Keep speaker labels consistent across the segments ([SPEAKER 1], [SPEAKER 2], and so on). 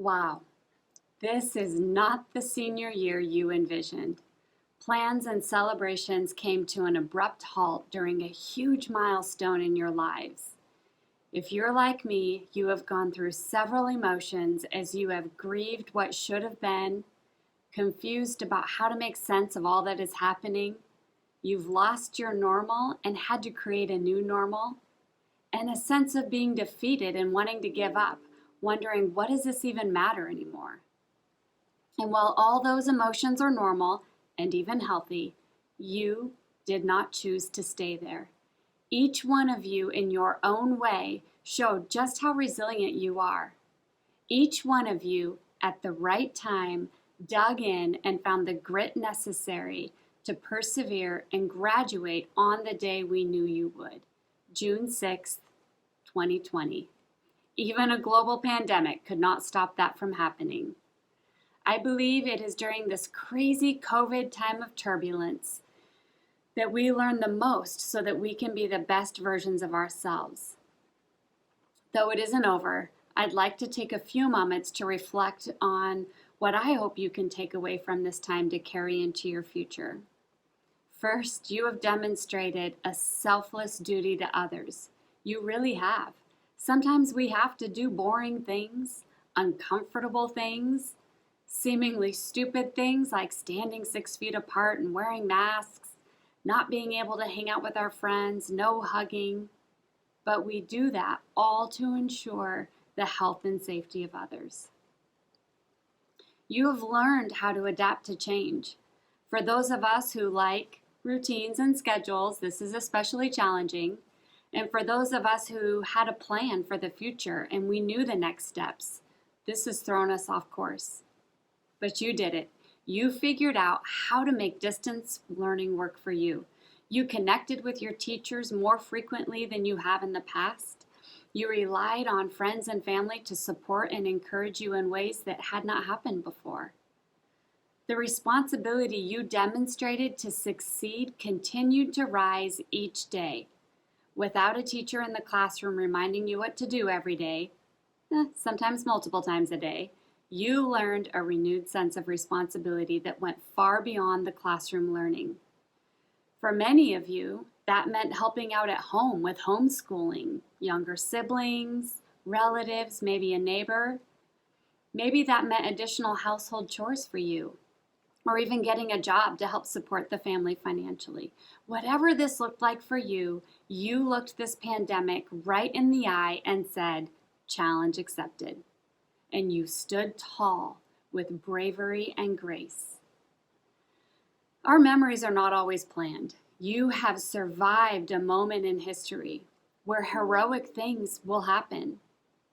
[SPEAKER 1] Wow, this is not the senior year you envisioned. Plans and celebrations came to an abrupt halt during a huge milestone in your lives. If you're like me, you have gone through several emotions as you have grieved what should have been, confused about how to make sense of all that is happening. You've lost your normal and had to create a new normal, and a sense of being defeated and wanting to give up, wondering, what does this even matter anymore? And while all those emotions are normal and even healthy, you did not choose to stay there. Each one of you in your own way showed just how resilient you are. Each one of you at the right time dug in and found the grit necessary to persevere and graduate on the day we knew you would, June 6th, 2020. Even a global pandemic could not stop that from happening. I believe it is during this crazy COVID time of turbulence that we learn the most so that we can be the best versions of ourselves. Though it isn't over, I'd like to take a few moments to reflect on what I hope you can take away from this time to carry into your future. First, you have demonstrated a selfless duty to others. You really have. Sometimes we have to do boring things, uncomfortable things, seemingly stupid things like standing 6 feet apart and wearing masks, not being able to hang out with our friends, no hugging. But we do that all to ensure the health and safety of others. You have learned how to adapt to change. For those of us who like routines and schedules, this is especially challenging. And for those of us who had a plan for the future and we knew the next steps, this has thrown us off course. But you did it. You figured out how to make distance learning work for you. You connected with your teachers more frequently than you have in the past. You relied on friends and family to support and encourage you in ways that had not happened before. The responsibility you demonstrated to succeed continued to rise each day. Without a teacher in the classroom reminding you what to do every day, sometimes multiple times a day, you learned a renewed sense of responsibility that went far beyond the classroom learning. For many of you, that meant helping out at home with homeschooling, younger siblings, relatives, maybe a neighbor. Maybe that meant additional household chores for you, or even getting a job to help support the family financially. Whatever this looked like for you, you looked this pandemic right in the eye and said, challenge accepted. And you stood tall with bravery and grace. Our memories are not always planned. You have survived a moment in history where heroic things will happen.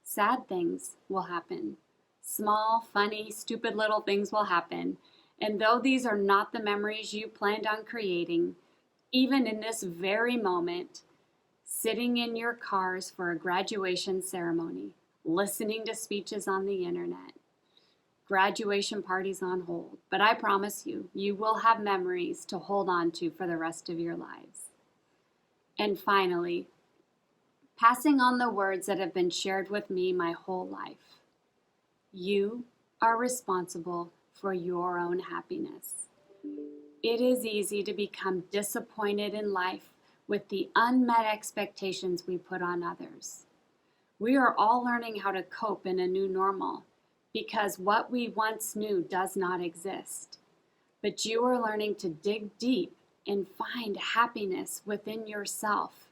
[SPEAKER 1] Sad things will happen. Small, funny, stupid little things will happen. And though these are not the memories you planned on creating, even in this very moment, sitting in your cars for a graduation ceremony, listening to speeches on the internet, graduation parties on hold. But I promise you, you will have memories to hold on to for the rest of your lives. And finally, passing on the words that have been shared with me my whole life. You are responsible for your own happiness. It is easy to become disappointed in life with the unmet expectations we put on others. We are all learning how to cope in a new normal because what we once knew does not exist. But you are learning to dig deep and find happiness within yourself,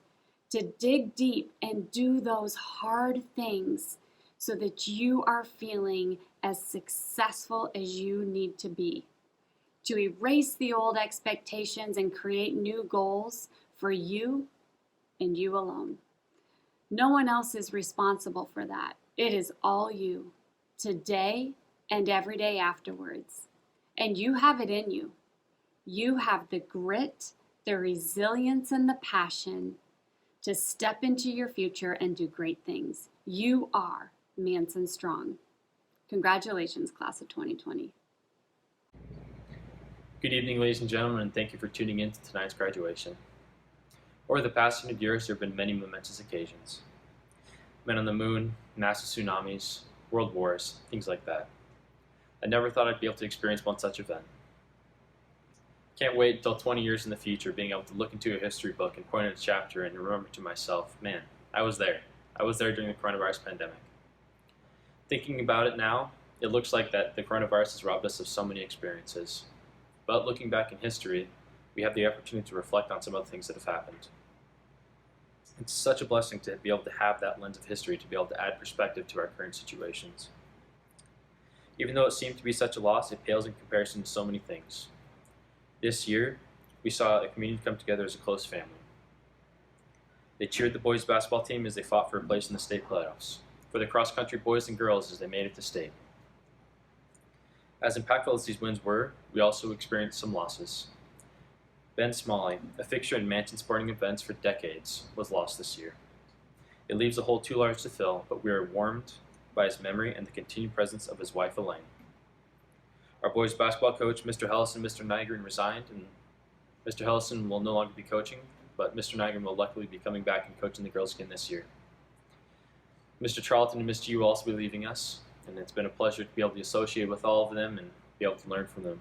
[SPEAKER 1] to dig deep and do those hard things so that you are feeling as successful as you need to be, to erase the old expectations and create new goals for you and you alone. No one else is responsible for that. It is all you, today and every day afterwards. And you have it in you. You have the grit, the resilience, and the passion to step into your future and do great things. You are Manson Strong. Congratulations, class of 2020.
[SPEAKER 2] Good evening, ladies and gentlemen, and thank you for tuning in to tonight's graduation. Over the past 100 years, there have been many momentous occasions. Men on the moon, massive tsunamis, world wars, things like that. I never thought I'd be able to experience one such event. Can't wait until 20 years in the future being able to look into a history book and point at a chapter and remember to myself, man, I was there. I was there during the coronavirus pandemic. Thinking about it now, it looks like that the coronavirus has robbed us of so many experiences. But looking back in history, we have the opportunity to reflect on some of the things that have happened. It's such a blessing to be able to have that lens of history to be able to add perspective to our current situations. Even though it seemed to be such a loss, it pales in comparison to so many things. This year, we saw a community come together as a close family. They cheered the boys' basketball team as they fought for a place in the state playoffs, for the cross-country boys and girls as they made it to state. As impactful as these wins were, we also experienced some losses. Ben Smalley, a fixture in Manson sporting events for decades, was lost this year. It leaves a hole too large to fill, but we are warmed by his memory and the continued presence of his wife Elaine. Our boys basketball coach, Mr. Hellison and Mr. Nygren, resigned, and Mr. Hellison will no longer be coaching, but Mr. Nygren will luckily be coming back and coaching the girls again this year. Mr. Charlton and Ms. G will also be leaving us, and it's been a pleasure to be able to associate with all of them and be able to learn from them.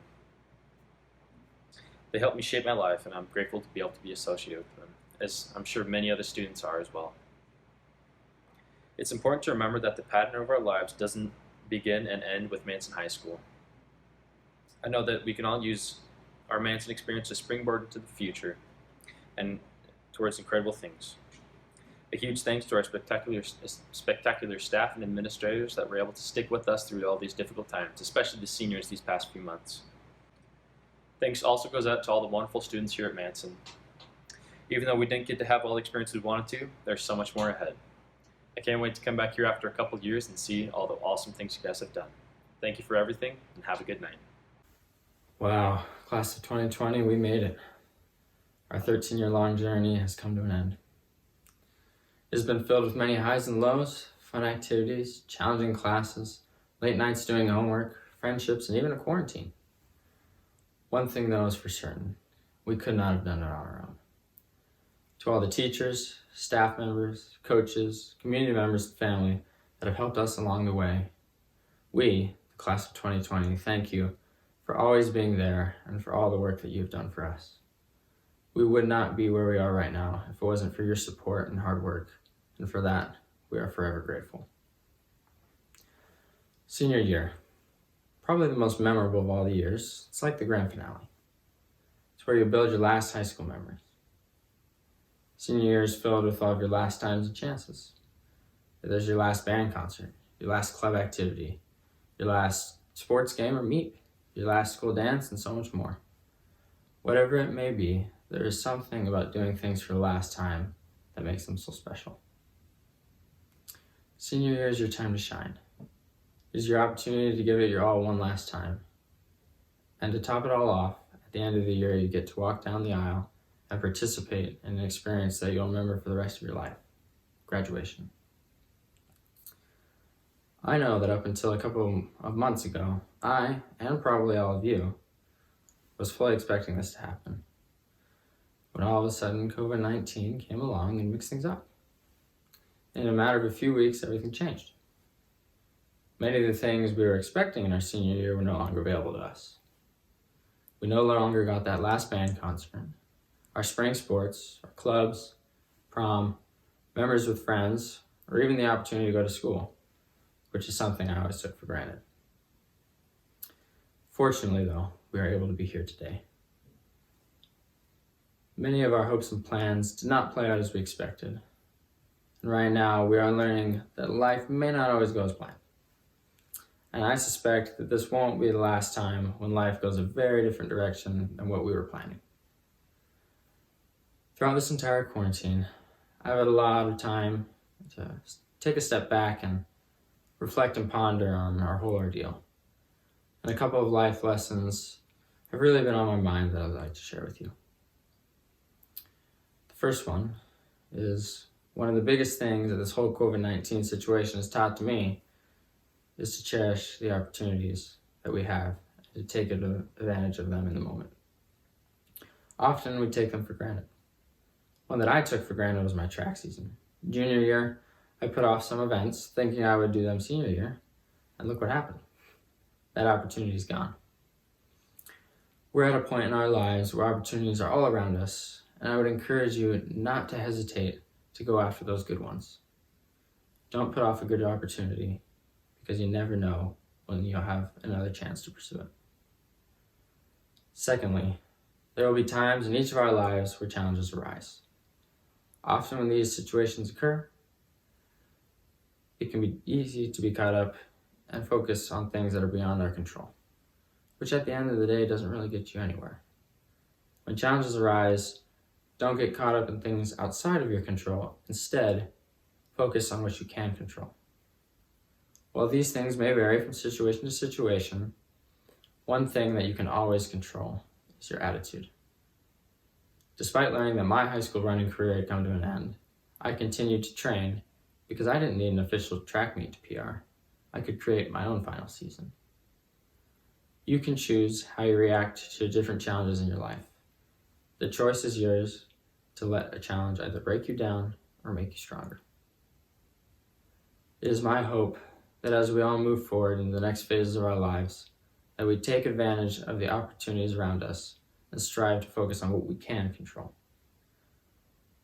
[SPEAKER 2] They helped me shape my life, and I'm grateful to be able to be associated with them, as I'm sure many other students are as well. It's important to remember that the pattern of our lives doesn't begin and end with Manson High School. I know that we can all use our Manson experience to springboard into the future and towards incredible things. A huge thanks to our spectacular staff and administrators that were able to stick with us through all these difficult times, especially the seniors these past few months. Thanks also goes out to all the wonderful students here at Manson. Even though we didn't get to have all the experiences we wanted to, there's so much more ahead. I can't wait to come back here after a couple of years and see all the awesome things you guys have done. Thank you for everything, and have a good night.
[SPEAKER 3] Wow, class of 2020, we made it. Our 13-year-long journey has come to an end. It has been filled with many highs and lows, fun activities, challenging classes, late nights doing homework, friendships, and even a quarantine. One thing though is for certain, we could not have done it on our own. To all the teachers, staff members, coaches, community members, and family that have helped us along the way, we, the class of 2020, thank you for always being there and for all the work that you've done for us. We would not be where we are right now if it wasn't for your support and hard work, and for that, we are forever grateful. Senior year, probably the most memorable of all the years. It's like the grand finale. It's where you build your last high school memories. Senior year is filled with all of your last times and chances. There's your last band concert, your last club activity, your last sports game or meet, your last school dance, and so much more. Whatever it may be, there is something about doing things for the last time that makes them so special. Senior year is your time to shine. It is your opportunity to give it your all one last time. And to top it all off, at the end of the year, you get to walk down the aisle and participate in an experience that you'll remember for the rest of your life. Graduation. I know that up until a couple of months ago, I, and probably all of you, was fully expecting this to happen. When all of a sudden COVID-19 came along and mixed things up. In a matter of a few weeks, everything changed. Many of the things we were expecting in our senior year were no longer available to us. We no longer got that last band concert, our spring sports, our clubs, prom, members with friends, or even the opportunity to go to school, which is something I always took for granted. Fortunately, though, we are able to be here today. Many of our hopes and plans did not play out as we expected. And right now, we are learning that life may not always go as planned. And I suspect that this won't be the last time when life goes a very different direction than what we were planning. Throughout this entire quarantine, I've had a lot of time to take a step back and reflect and ponder on our whole ordeal. And a couple of life lessons have really been on my mind that I'd like to share with you. The first one is one of the biggest things that this whole COVID-19 situation has taught to me is to cherish the opportunities that we have and to take advantage of them in the moment. Often we take them for granted. One that I took for granted was my track season. Junior year, I put off some events thinking I would do them senior year, And look what happened. That opportunity's gone. We're at a point in our lives where opportunities are all around us, and I would encourage you not to hesitate to go after those good ones. Don't put off a good opportunity, because you never know when you'll have another chance to pursue it. Secondly, there will be times in each of our lives where challenges arise. Often when these situations occur, it can be easy to be caught up and focus on things that are beyond our control, which at the end of the day doesn't really get you anywhere. When challenges arise, don't get caught up in things outside of your control. Instead, focus on what you can control. While these things may vary from situation to situation, one thing that you can always control is your attitude. Despite learning that my high school running career had come to an end, I continued to train because I didn't need an official track meet to PR. I could create my own final season. You can choose how you react to different challenges in your life. The choice is yours to let a challenge either break you down or make you stronger. It is my hope that as we all move forward in the next phases of our lives, that we take advantage of the opportunities around us and strive to focus on what we can control.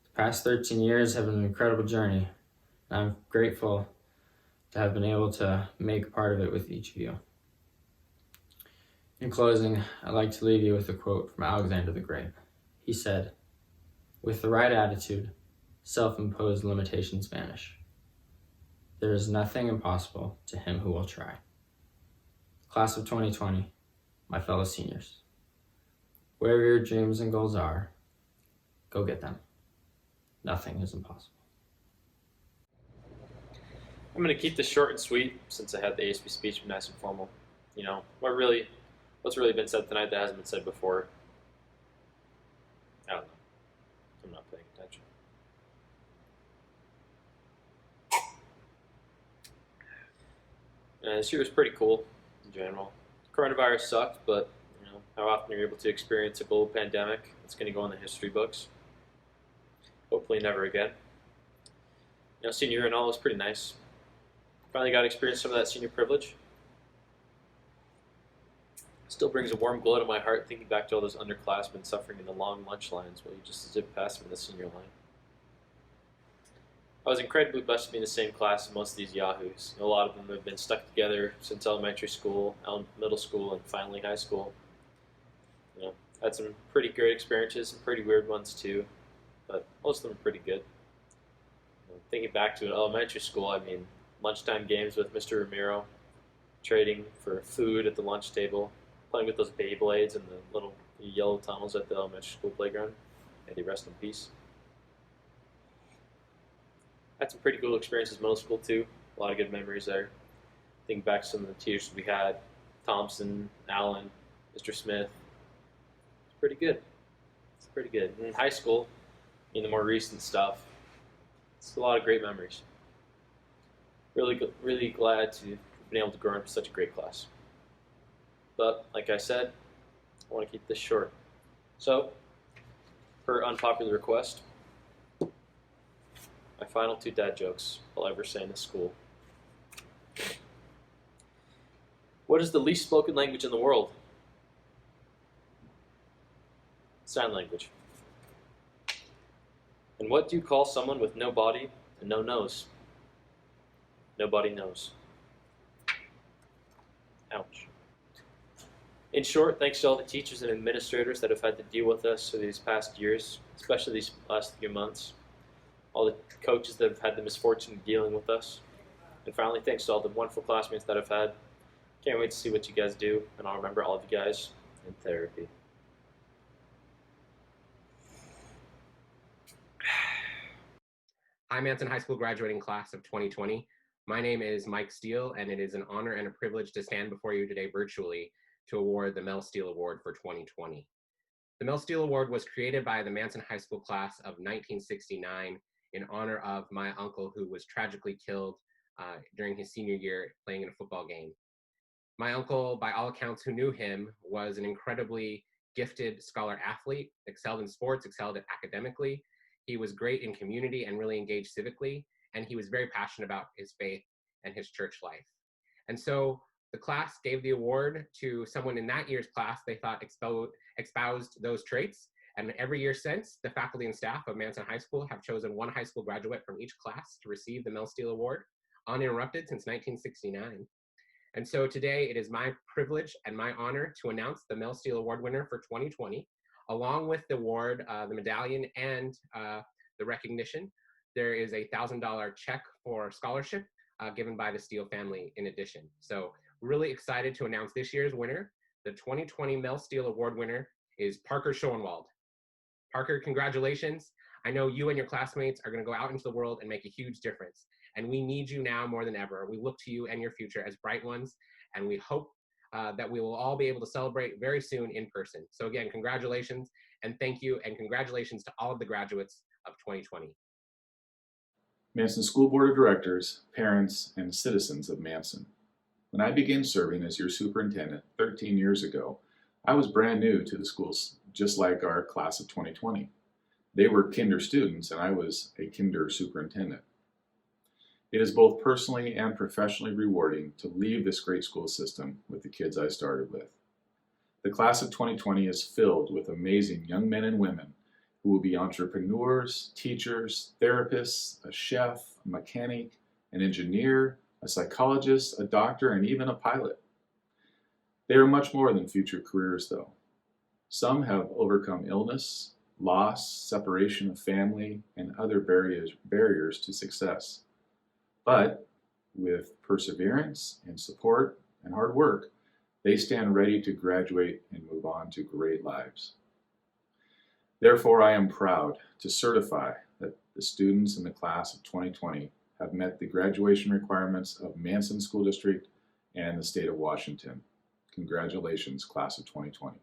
[SPEAKER 3] The past 13 years have been an incredible journey, and I'm grateful to have been able to make part of it with each of you. In closing, I'd like to leave you with a quote from Alexander the Great. He said, "With the right attitude, self-imposed limitations vanish. There is nothing impossible to him who will try." Class of 2020, my fellow seniors, wherever your dreams and goals are, go get them. Nothing is impossible.
[SPEAKER 2] I'm going to keep this short and sweet since I had the ASB speech be nice and formal. What's really been said tonight that hasn't been said before? I don't know. I'm not paying attention. This year was pretty cool in general. Coronavirus sucked, but how often you're able to experience a global pandemic, it's going to go in the history books. Hopefully never again. Senior year and all was pretty nice. Finally got to experience some of that senior privilege. Still brings a warm glow to my heart thinking back to all those underclassmen suffering in the long lunch lines while you just zip past them in the senior line. I was incredibly blessed to be in the same class as most of these yahoos. A lot of them have been stuck together since elementary school, middle school, and finally high school. Had some pretty great experiences, some pretty weird ones too, but most of them are pretty good. Thinking back to elementary school, I mean, lunchtime games with Mr. Ramiro, trading for food at the lunch table, playing with those Beyblades in the little yellow tunnels at the elementary school playground. May they rest in peace. Had some pretty cool experiences in middle school too. A lot of good memories there. Think back to some of the teachers we had. Thompson, Allen, Mr. Smith. It's pretty good. It's pretty good. And in high school, the more recent stuff, it's a lot of great memories. Really glad to have been able to grow into such a great class. But, like I said, I want to keep this short. So, per unpopular request, my final 2 dad jokes I'll ever say in this school. What is the least spoken language in the world? Sign language. And what do you call someone with no body and no nose? Nobody knows. Ouch. In short, thanks to all the teachers and administrators that have had to deal with us for these past years, especially these last few months. All the coaches that have had the misfortune of dealing with us. And finally, thanks to all the wonderful classmates that I've had. Can't wait to see what you guys do, and I'll remember all of you guys in therapy.
[SPEAKER 4] Hi, Manson High School graduating class of 2020. My name is Mike Steele, and it is an honor and a privilege to stand before you today virtually to award the Mel Steele Award for 2020. The Mel Steele Award was created by the Manson High School class of 1969 in honor of my uncle who was tragically killed during his senior year playing in a football game. My uncle, by all accounts who knew him, was an incredibly gifted scholar athlete, excelled in sports, excelled academically. He was great in community and really engaged civically, and he was very passionate about his faith and his church life. And so the class gave the award to someone in that year's class they thought espoused those traits. And every year since, the faculty and staff of Manson High School have chosen one high school graduate from each class to receive the Mel Steele Award, uninterrupted since 1969. And so today it is my privilege and my honor to announce the Mel Steele Award winner for 2020, along with the award, the medallion, and the recognition. There is a $1,000 check for scholarship given by the Steele family in addition. So really excited to announce this year's winner. The 2020 Mel Steele Award winner is Parker Schoenwald. Parker, congratulations. I know you and your classmates are going to go out into the world and make a huge difference. And we need you now more than ever. We look to you and your future as bright ones, and we hope that we will all be able to celebrate very soon in person. So again, congratulations and thank you, and congratulations to all of the graduates of 2020.
[SPEAKER 5] Manson School Board of Directors, parents, and citizens of Manson. When I began serving as your superintendent 13 years ago, I was brand new to the schools, just like our class of 2020. They were kinder students and I was a kinder superintendent. It is both personally and professionally rewarding to leave this great school system with the kids I started with. The class of 2020 is filled with amazing young men and women who will be entrepreneurs, teachers, therapists, a chef, a mechanic, an engineer, a psychologist, a doctor, and even a pilot. They are much more than future careers, though. Some have overcome illness, loss, separation of family, and other barriers to success. But with perseverance and support and hard work, they stand ready to graduate and move on to great lives. Therefore, I am proud to certify that the students in the class of 2020 have met the graduation requirements of Manson School District and the state of Washington. Congratulations, class of 2020.